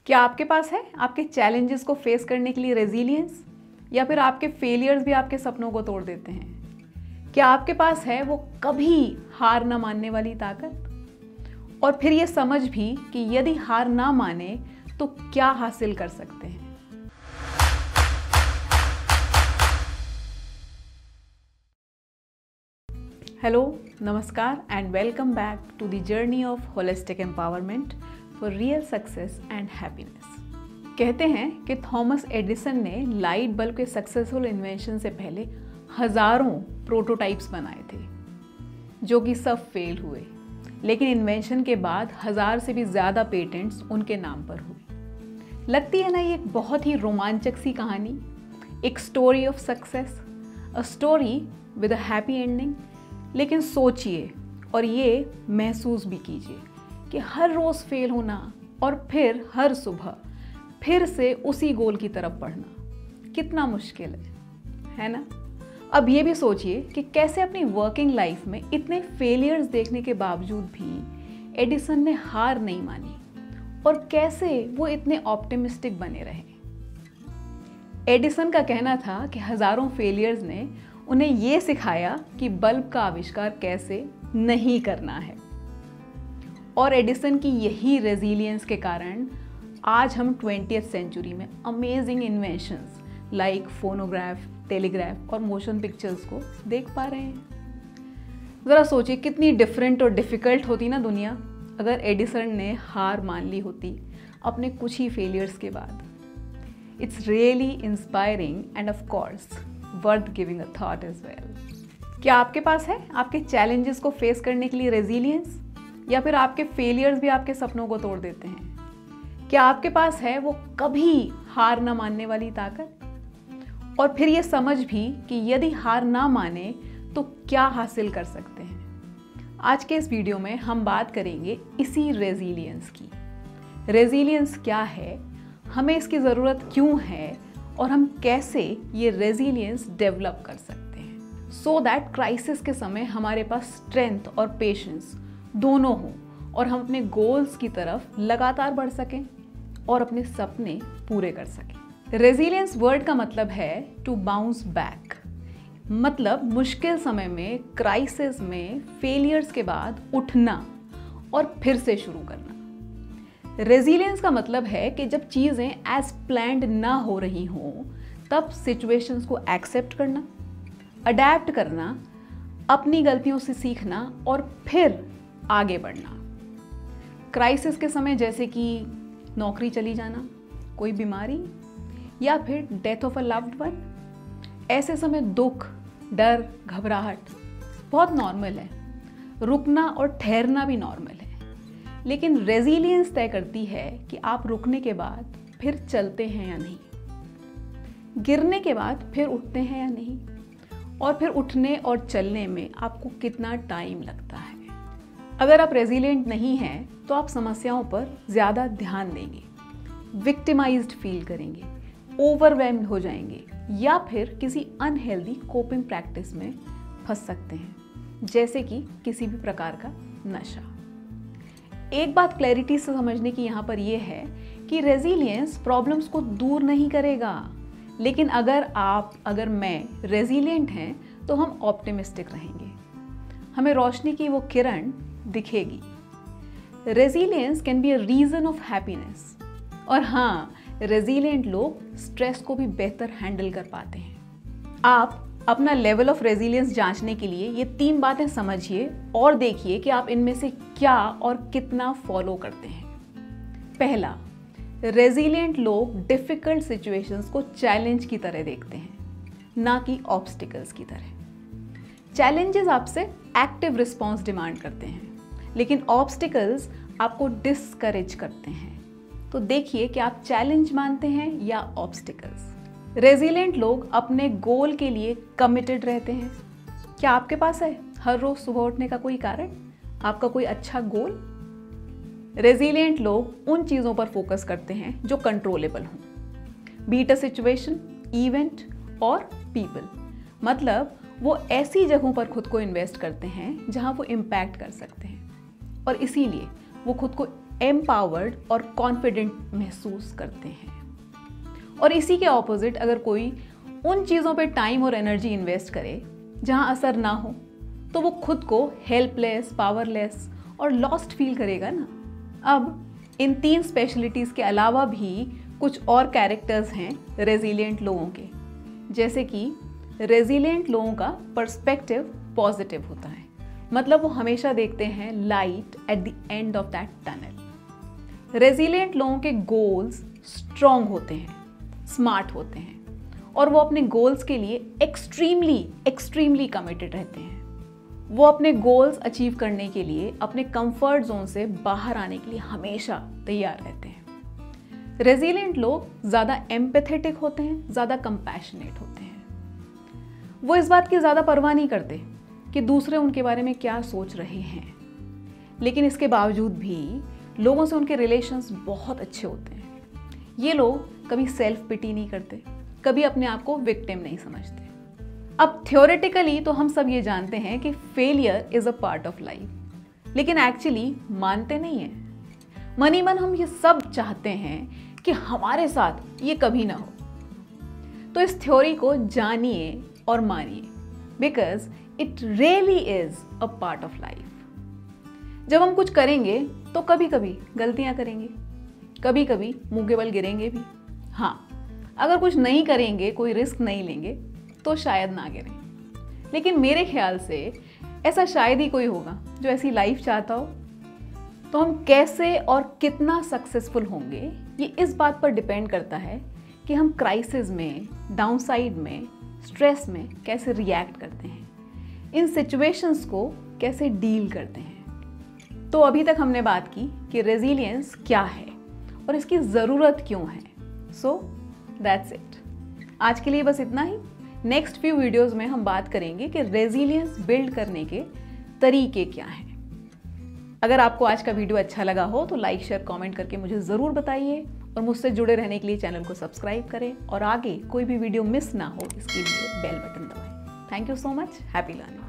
क्या आपके पास है आपके चैलेंजेस को फेस करने के लिए रेजिलियंस, या फिर आपके फेलियर्स भी आपके सपनों को तोड़ देते हैं? क्या आपके पास है वो कभी हार ना मानने वाली ताकत, और फिर ये समझ भी कि यदि हार ना माने तो क्या हासिल कर सकते हैं? हेलो, नमस्कार and welcome back to the journey of holistic empowerment for real success and happiness. कहते हैं कि थॉमस एडिसन ने लाइट बल्ब के सक्सेसफुल इन्वेंशन से पहले हजारों प्रोटोटाइप्स बनाए थे जो कि सब फेल हुए, लेकिन इन्वेंशन के बाद 1000 से भी ज़्यादा पेटेंट्स उनके नाम पर हुए। लगती है ना ये एक बहुत ही रोमांचक सी कहानी, एक story of success, a story with a happy ending. लेकिन सोचिए और ये महसूस भी कीजिए कि हर रोज़ फेल होना और फिर हर सुबह फिर से उसी गोल की तरफ बढ़ना कितना मुश्किल है ना? अब ये भी सोचिए कि कैसे अपनी वर्किंग लाइफ में इतने फेलियर्स देखने के बावजूद भी एडिसन ने हार नहीं मानी और कैसे वो इतने ऑप्टिमिस्टिक बने रहे। एडिसन का कहना था कि हजारों फेलियर्स ने उन्हें ये सिखाया कि बल्ब का आविष्कार कैसे नहीं करना है, और एडिसन की यही रेजिलियंस के कारण आज हम 20th सेंचुरी में amazing inventions like phonograph, telegraph और मोशन पिक्चर्स को देख पा रहे हैं। ज़रा सोचिए कितनी डिफरेंट और डिफ़िकल्ट होती ना दुनिया अगर एडिसन ने हार मान ली होती अपने कुछ ही फेलियर्स के बाद। It's really inspiring and of course worth giving a thought as well. क्या आपके पास है आपके चैलेंजेस को फेस करने के लिए रेजिलियंस, या फिर आपके फेलियर्स भी आपके सपनों को तोड़ देते हैं? क्या आपके पास है वो कभी हार ना मानने वाली ताकत, और फिर ये समझ भी कि यदि हार ना माने तो क्या हासिल कर सकते हैं? आज के इस वीडियो में हम बात करेंगे इसी रेजिलियंस की। रेजिलियंस क्या है, हमें इसकी ज़रूरत क्यों है, और हम कैसे ये रेजिलियंस डेवलप कर सकते हैं सो दैट क्राइसिस के समय हमारे पास स्ट्रेंथ और पेशेंस दोनों हों और हम अपने गोल्स की तरफ लगातार बढ़ सकें और अपने सपने पूरे कर सकें। रेजिलियंस वर्ड का मतलब है टू बाउंस बैक, मतलब मुश्किल समय में, क्राइसिस में, फेलियर्स के बाद उठना और फिर से शुरू करना। रेजिलियंस का मतलब है कि जब चीज़ें एज प्लान्ड ना हो रही हों तब सिचुएशंस को एक्सेप्ट करना, अडेप्ट करना, अपनी गलतियों से सीखना और फिर आगे बढ़ना। क्राइसिस के समय जैसे कि नौकरी चली जाना, कोई बीमारी या फिर death of a loved one, ऐसे समय दुख, डर, घबराहट बहुत नॉर्मल है। रुकना और ठहरना भी नॉर्मल है, लेकिन रेजिलियंस तय करती है कि आप रुकने के बाद फिर चलते हैं या नहीं, गिरने के बाद फिर उठते हैं या नहीं, और फिर उठने और चलने में आपको कितना टाइम लगता है। अगर आप रेजिलियंट नहीं हैं तो आप समस्याओं पर ज़्यादा ध्यान देंगे, विक्टिमाइज्ड फील करेंगे, ओवरवेल्म्ड हो जाएंगे, या फिर किसी अनहेल्दी कोपिंग प्रैक्टिस में फंस सकते हैं, जैसे कि किसी भी प्रकार का नशा। एक बात क्लैरिटी से समझने की यहाँ पर यह है कि रेजिलियंस प्रॉब्लम्स को दूर नहीं करेगा, लेकिन अगर मैं रेजिलियंट हैं तो हम ऑप्टिमिस्टिक रहेंगे, हमें रोशनी की वो किरण दिखेगी। Resilience can be a reason of happiness, और हाँ, रेजिलियंट लोग स्ट्रेस को भी बेहतर हैंडल कर पाते हैं। आप अपना लेवल ऑफ रेजिलियंस जांचने के लिए ये 3 बातें समझिए और देखिए कि आप इनमें से क्या और कितना फॉलो करते हैं। पहला, रेजिलियंट लोग डिफिकल्ट सिचुएशंस को चैलेंज की तरह देखते हैं, ना कि ऑब्स्टिकल्स की तरह। चैलेंजेस आपसे एक्टिव रिस्पॉन्स डिमांड करते हैं, लेकिन ऑब्स्टिकल्स आपको डिस्करेज करते हैं। तो देखिए कि आप चैलेंज मानते हैं या ऑब्स्टिकल्स। रेजिलियंट लोग अपने गोल के लिए कमिटेड रहते हैं। क्या आपके पास है हर रोज सुबह उठने का कोई कारण, आपका कोई अच्छा गोल? रेजिलियंट लोग उन चीज़ों पर फोकस करते हैं जो कंट्रोलेबल हों, B it a situation, event और पीपल। मतलब वो ऐसी जगहों पर खुद को इन्वेस्ट करते हैं जहां वो इम्पैक्ट कर सकते हैं, और इसीलिए वो खुद को एम्पावर्ड और कॉन्फिडेंट महसूस करते हैं। और इसी के ऑपोजिट अगर कोई उन चीज़ों पे टाइम और एनर्जी इन्वेस्ट करे जहाँ असर ना हो, तो वो खुद को हेल्पलेस, पावरलेस और लॉस्ट फील करेगा ना। अब इन 3 स्पेशलिटीज़ के अलावा भी कुछ और कैरेक्टर्स हैं रेजिलिएंट लोगों के, जैसे कि रेजिलिएंट लोगों का पर्सपेक्टिव पॉजिटिव होता है, मतलब वो हमेशा देखते हैं light at the end of that tunnel. Resilient लोगों के गोल्स स्ट्रॉन्ग होते हैं, स्मार्ट होते हैं और वो अपने गोल्स के लिए एक्सट्रीमली कमिटेड रहते हैं। वो अपने गोल्स अचीव करने के लिए अपने कंफर्ट जोन से बाहर आने के लिए हमेशा तैयार रहते हैं। रेजिलिएंट लोग ज़्यादा एम्पैथेटिक होते हैं, ज़्यादा कंपैशनेट होते हैं। वो इस बात की ज़्यादा परवाह नहीं करते कि दूसरे उनके बारे में क्या सोच रहे हैं, लेकिन इसके बावजूद भी लोगों से उनके रिलेशंस बहुत अच्छे होते हैं। ये लोग कभी सेल्फ पिटी नहीं करते, कभी अपने आप को विक्टिम नहीं समझते। अब थ्योरेटिकली तो हम सब ये जानते हैं कि failure is a part of life, लेकिन एक्चुअली मानते नहीं हैं। मनी मन हम ये सब चाहते हैं कि हमारे साथ ये कभी ना हो। तो इस थ्योरी को जानिए और मानिए, because it really is a part of life. जब हम कुछ करेंगे तो कभी कभी गलतियां करेंगे, कभी कभी मुंह के बल गिरेंगे भी। हाँ, अगर कुछ नहीं करेंगे, कोई रिस्क नहीं लेंगे तो शायद ना गिरें, लेकिन मेरे ख्याल से ऐसा शायद ही कोई होगा जो ऐसी लाइफ चाहता हो। तो हम कैसे और कितना सक्सेसफुल होंगे, ये इस बात पर डिपेंड करता है कि हम क्राइसिस में, डाउनसाइड में, स्ट्रेस में कैसे रिएक्ट करते हैं, इन सिचुएशंस को कैसे डील करते हैं। तो अभी तक हमने बात की कि रेजिलियंस क्या है और इसकी ज़रूरत क्यों है। So that's it. आज के लिए बस इतना ही। नेक्स्ट फ्यू वीडियोज़ में हम बात करेंगे कि रेजिलियंस बिल्ड करने के तरीके क्या हैं। अगर आपको आज का वीडियो अच्छा लगा हो तो लाइक, शेयर, कमेंट करके मुझे ज़रूर बताइए और मुझसे जुड़े रहने के लिए चैनल को सब्सक्राइब करें और आगे कोई भी वीडियो मिस ना हो इसके लिए बेल बटन दबाएं। Thank you so much. Happy learning.